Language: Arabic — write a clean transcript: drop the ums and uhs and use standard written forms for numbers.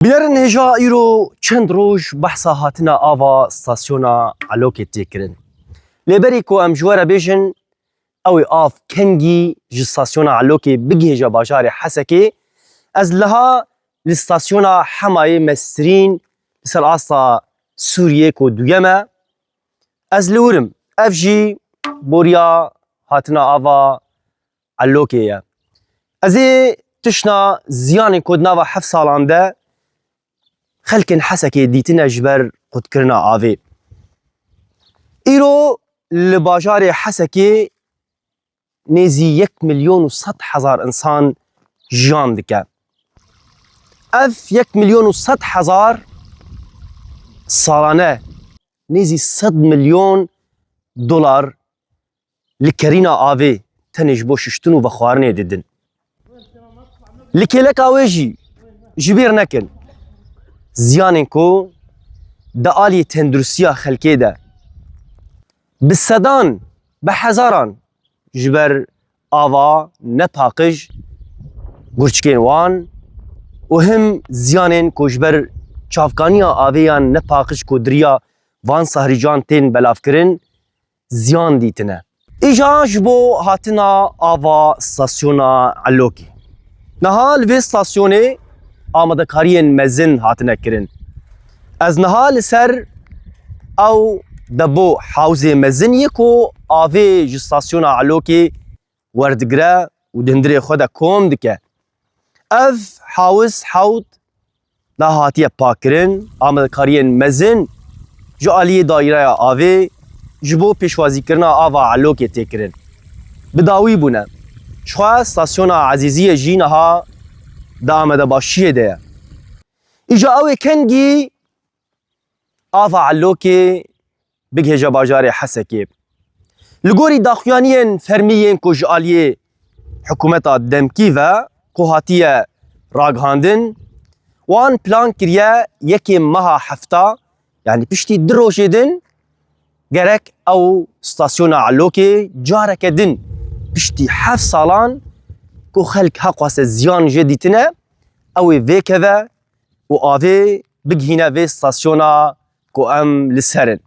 بيرن هجا ايرو چند روج بحثا هاتنا آوا ستاسيونا علوكي تيكرن لبري كو ام جوارا بيجن اوي آف كنجي جي ستاسيونا علوكي بگي هجا باجاري حسكي از لها لستاسيونا حماية مسترين لسر آستا سوريا كو دويما از لورم اف جي بوريا هاتنا آوا علوكي ازي تشنا زياني كود ناوا حف سالان ده خلكن حسكي ديتنا جبر قد كرنا آوي ايرو لباجار حسكي نيزي 1,100,000 انسان جان دكا اف 1,100,000 سالانه نيزي 100 مليون دولار لكرينا آوي تنج بو ششتنو بخوارني ددن لكيلك آويجي جبير نكن زيانين كو دا آلي تندرسيا خلقه ده بالسدان بحزاران جبر آوا نپاقج گرچکین وان وهم زيانين كو جبر چافکانیا آویان نپاقج کو دریا وان سهریجان تین بلاف کرن زيان دیتنه ایجا جبو هاتنا آوا ستاسيونا علوكي نهال في ستاسيوني آمده کارین مزن هاتنه کرن از نها لسر او دبو حوز مزن یکو آوه جو ستاسیون علوکی وردگره و دهندره خود کوم دکه اف حوز حوت ده هاتیه پاکرن آمده کارین مزن جو آلیه دایره آوه جبو پیشوازی کرنا آوه علوکی تکرن بداوی بونه شخواه ستاسیون عزیزی جینها دا آمده باشیه ده ایجا اوه کنگی آوا علوكي بگهجا باجار حسكي لغوري داخوانيين فرميين كو جاليه حكومتا دمكيفا كو هاتيه راگهاندن وان بلان كريا يكي مها حفتا يعني بشتي دروشيدن گرك او ستاسيونا علوكي جارك دن بشتي حف سالان كو خلق حقواس زيان جديتنا او في كذا و آوي بگهينا في ستاسيونا كو ام لسرن